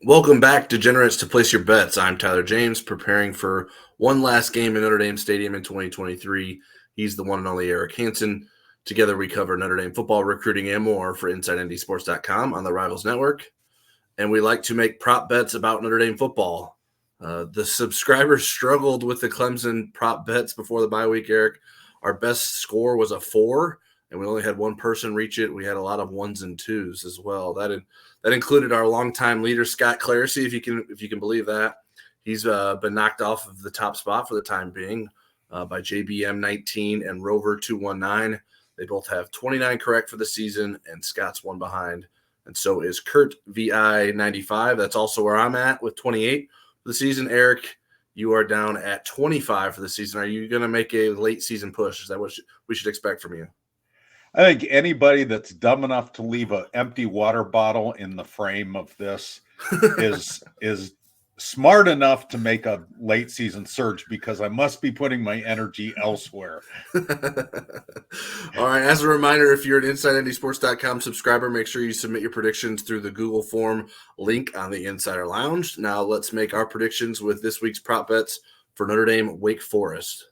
Welcome back, degenerates, to Place Your Bets. I'm Tyler James, preparing for one last game in Notre Dame Stadium in 2023. He's the one and only Audric Hansen. Together, we cover Notre Dame football, recruiting, and more for InsideNDSports.com on the Rivals Network. And we like to make prop bets about Notre Dame football. The subscribers struggled with the Clemson prop bets before the bye week, Eric. Our best score was a 4, and we only had one person reach it. We had a lot of 1s and 2s as well. That included our longtime leader, Scott Clarsey, if you can believe that. He's been knocked off of the top spot for the time being by JBM 19 and Rover 219. They both have 29 correct for the season, and Scott's one behind. And so is Kurt VI 95. That's also where I'm at with 28 for the season. Eric, you are down at 25 for the season. Are you going to make a late season push? Is that what we should expect from you? I think anybody that's dumb enough to leave an empty water bottle in the frame of this is smart enough to make a late season surge, because I must be putting my energy elsewhere. All right. As a reminder, if you're an InsideNDSports.com subscriber, make sure you submit your predictions through the Google form link on the Insider Lounge. Now let's make our predictions with this week's prop bets for Notre Dame Wake Forest.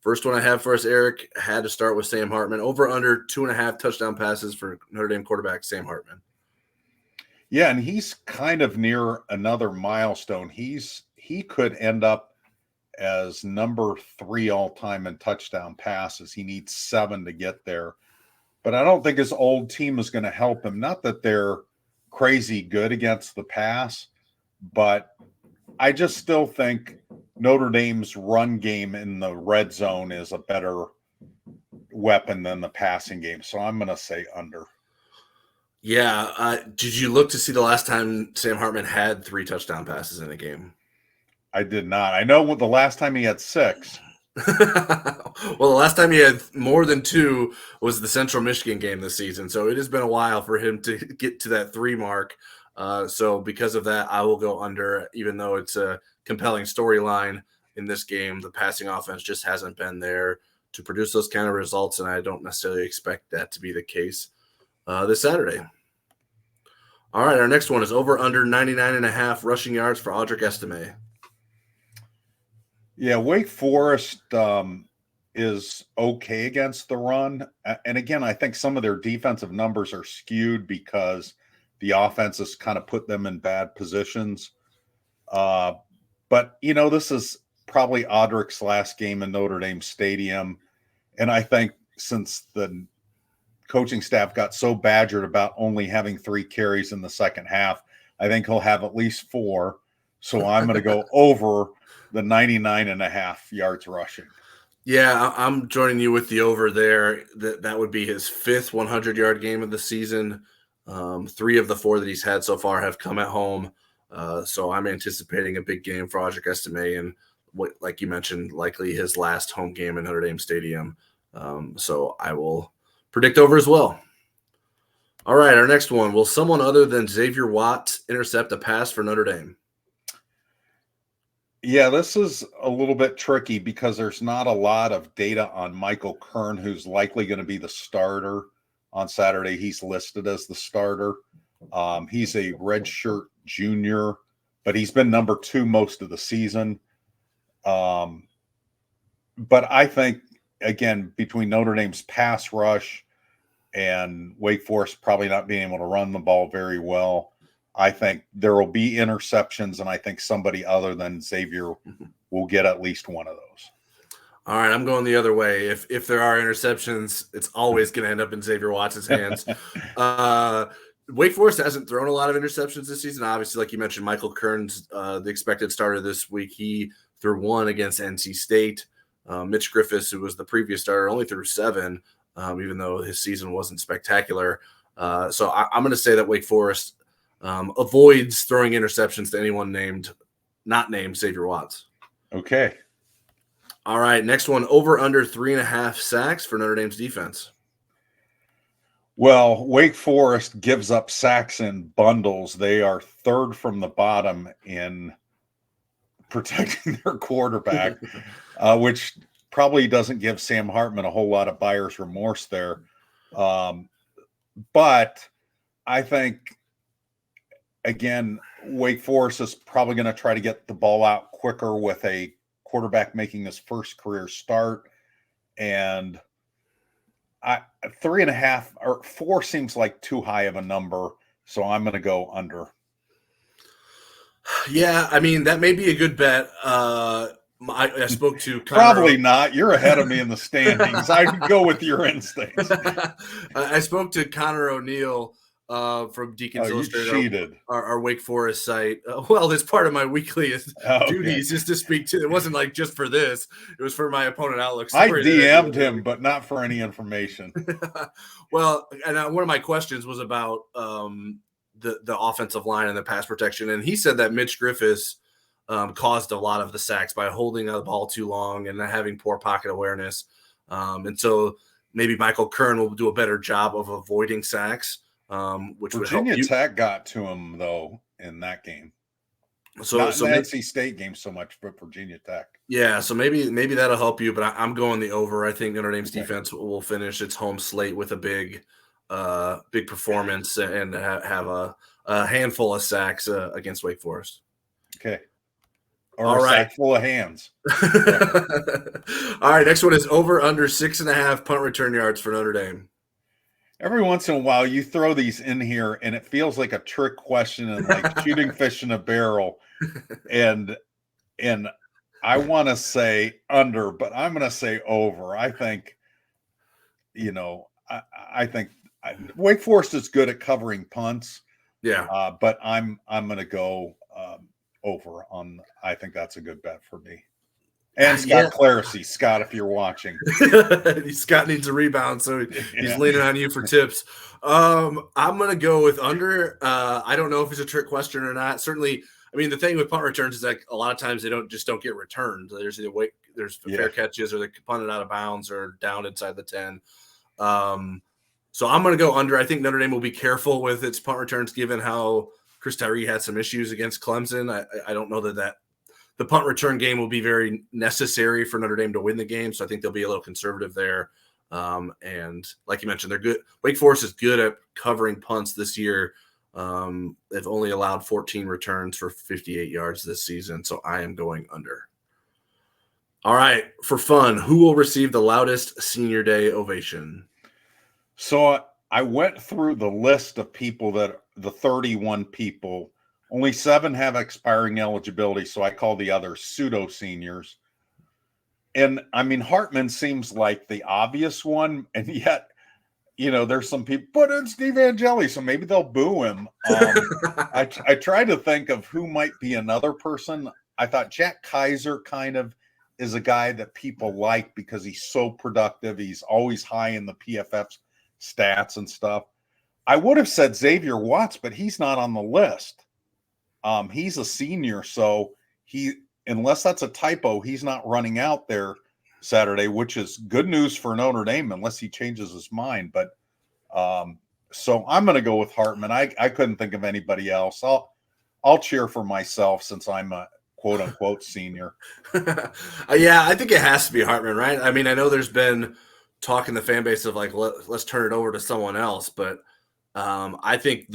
First one I have for us, Eric, had to start with Sam Hartman. Over under 2.5 touchdown passes for Notre Dame quarterback Sam Hartman. Yeah, and he's kind of near another milestone. He could end up as number 3 all-time in touchdown passes. He needs 7 to get there. But I don't think his old team is going to help him. Not that they're crazy good against the pass, but I just still think Notre Dame's run game in the red zone is a better weapon than the passing game. So I'm going to say under. Yeah. Did you look to see the last time Sam Hartman had 3 touchdown passes in a game? I did not. I know the last time he had 6. Well, the last time he had more than 2 was the Central Michigan game this season. So it has been a while for him to get to that 3 mark. So because of that, I will go under, even though it's a compelling storyline in this game. The passing offense just hasn't been there to produce those kind of results, and I don't necessarily expect that to be the case this Saturday. All right, our next one is over under 99.5 rushing yards for Audric Estimé. Yeah, Wake Forest is okay against the run. And again, I think some of their defensive numbers are skewed because the offense has kind of put them in bad positions. But, this is probably Audric's last game in Notre Dame Stadium. And I think since the coaching staff got so badgered about only having 3 carries in the second half, I think he'll have at least 4. So I'm going to go over the 99.5 yards rushing. Yeah, I'm joining you with the over there. That would be his 5th 100-yard game of the season. 3 of the 4 that he's had so far have come at home. So I'm anticipating a big game for Audric Estimé, and like you mentioned, likely his last home game in Notre Dame Stadium. So I will predict over as well. All right, our next one. Will someone other than Xavier Watts intercept a pass for Notre Dame? Yeah, this is a little bit tricky because there's not a lot of data on Michael Kern, who's likely going to be the starter on Saturday. He's listed as the starter. He's a redshirt junior, but he's been number 2 most of the season. But I think, again, between Notre Dame's pass rush and Wake Forest probably not being able to run the ball very well, I think there will be interceptions, and I think somebody other than Xavier will get at least one of those. All right, I'm going the other way. If there are interceptions, it's always going to end up in Xavier Watts' hands. Wake Forest hasn't thrown a lot of interceptions this season. Obviously, like you mentioned, Michael Kern's the expected starter this week. He threw 1 against NC State. Mitch Griffiths, who was the previous starter, only threw 7, even though his season wasn't spectacular. So I'm going to say that Wake Forest avoids throwing interceptions to anyone not named Xavier Watts. Okay. All right, next one, over under 3.5 sacks for Notre Dame's defense. Well, Wake Forest gives up sacks in bundles. They are 3rd from the bottom in protecting their quarterback, which probably doesn't give Sam Hartman a whole lot of buyer's remorse there. But I think, again, Wake Forest is probably going to try to get the ball out quicker with a quarterback making his first career start. And 3.5 or 4 seems like too high of a number. So I'm going to go under. Yeah, I mean, that may be a good bet. I spoke to Connor. Probably not. You're ahead of me in the standings. I'd go with your instincts. I spoke to Connor O'Neill from Deacons Illustrated, our Wake Forest site. Well, it's part of my weekly duties is to speak to. It wasn't like just for this. It was for my opponent outlook story. I DM'd him, but not for any information. Well, and one of my questions was about the offensive line and the pass protection, and he said that Mitch Griffiths caused a lot of the sacks by holding the ball too long and having poor pocket awareness. And so maybe Michael Kern will do a better job of avoiding sacks, which Virginia would help. Tech got to him, though, in that game. So not in the NC State game so much, but Virginia Tech. Yeah, so maybe that'll help you, but I'm going the over. I think Notre Dame's defense will finish its home slate with a big performance and have a handful of sacks against Wake Forest. Okay. Or a sack full of hands. All right, next one is over under 6.5 punt return yards for Notre Dame. Every once in a while, you throw these in here, and it feels like a trick question and like shooting fish in a barrel. And I want to say under, but I'm going to say over. I think, I think Wake Forest is good at covering punts. Yeah, but I'm going to go over on. I think that's a good bet for me. And Scott Claracy. Scott, if you're watching. Scott needs a rebound, so he's leaning on you for tips. I'm going to go with under. I don't know if it's a trick question or not. Certainly, I mean, the thing with punt returns is like a lot of times they don't get returned. There's fair catches or they punted out of bounds or down inside the 10. So I'm going to go under. I think Notre Dame will be careful with its punt returns given how Chris Tyree had some issues against Clemson. I don't know that the punt return game will be very necessary for Notre Dame to win the game. So I think they'll be a little conservative there. And like you mentioned, they're good. Wake Forest is good at covering punts this year. They've only allowed 14 returns for 58 yards this season. So I am going under. All right. For fun, who will receive the loudest senior day ovation? So I went through the list of people the 31 people. Only 7 have expiring eligibility, so I call the others pseudo seniors. And I mean, Hartman seems like the obvious one, and yet, there's some people. But it's Steve Angeli, so maybe they'll boo him. I tried to think of who might be another person. I thought Jack Kaiser kind of is a guy that people like because he's so productive. He's always high in the PFF stats and stuff. I would have said Xavier Watts, but he's not on the list. He's a senior, so unless that's a typo, he's not running out there Saturday, which is good news for Notre Dame unless he changes his mind. But so I'm going to go with Hartman. I couldn't think of anybody else. I'll cheer for myself since I'm a quote unquote senior. Yeah, I think it has to be Hartman, right? I mean, I know there's been talk in the fan base of like let's turn it over to someone else, but I think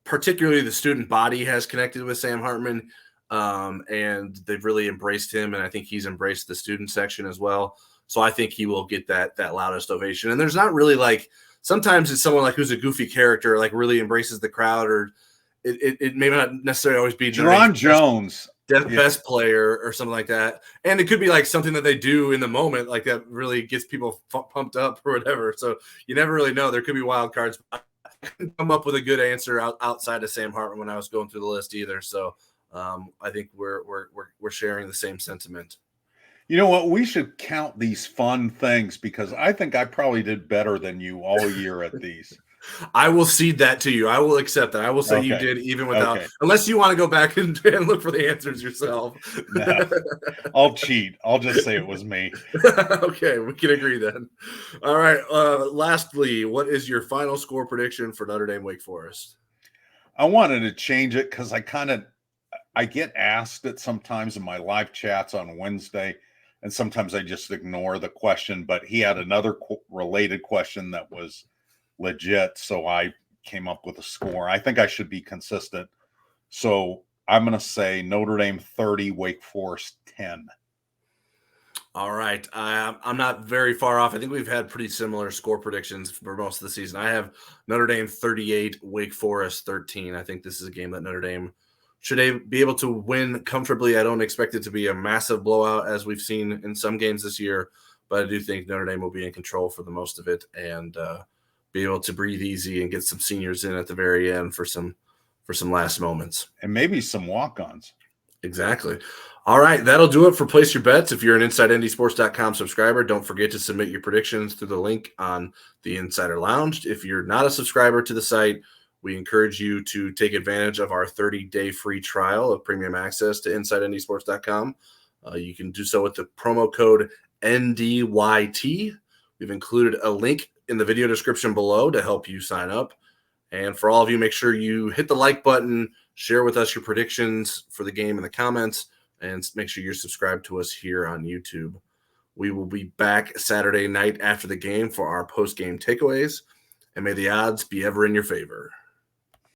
particularly the student body has connected with Sam Hartman, and they've really embraced him, and I think he's embraced the student section as well. So I think he will get that loudest ovation. And there's not really like sometimes it's someone like who's a goofy character, like really embraces the crowd, or it may not necessarily always be Jerron Jones. Best player or something like that. And it could be like something that they do in the moment, like that really gets people pumped up or whatever. So you never really know. There could be wild cards. I couldn't come up with a good answer outside of Sam Hartman when I was going through the list either. So I think we're sharing the same sentiment. You know what? We should count these fun things because I think I probably did better than you all year at these. I will cede that to you. I will accept that. I will say you did even without, unless you want to go back and look for the answers yourself. No, I'll cheat. I'll just say it was me. Okay, we can agree then. All right. Lastly, what is your final score prediction for Notre Dame Wake Forest? I wanted to change it because I get asked it sometimes in my live chats on Wednesday, and sometimes I just ignore the question. But he had another related question that was legit, so I came up with a score. I think I should be consistent. So I'm going to say Notre Dame 30, Wake Forest 10. All right. I'm not very far off. I think we've had pretty similar score predictions for most of the season. I have Notre Dame 38, Wake Forest 13. I think this is a game that Notre Dame should be able to win comfortably. I don't expect it to be a massive blowout as we've seen in some games this year, but I do think Notre Dame will be in control for the most of it and be able to breathe easy and get some seniors in at the very end for some last moments. And maybe some walk-ons. Exactly. All right, that'll do it for Place Your Bets. If you're an InsideNDSports.com subscriber, don't forget to submit your predictions through the link on the Insider Lounge. If you're not a subscriber to the site, we encourage you to take advantage of our 30-day free trial of premium access to InsideNDSports.com. You can do so with the promo code NDYT. We've included a link in the video description below to help you sign up. And for all of you, make sure you hit the like button, share with us your predictions for the game in the comments, and make sure you're subscribed to us here on YouTube. We will be back Saturday night after the game for our post-game takeaways, and may the odds be ever in your favor.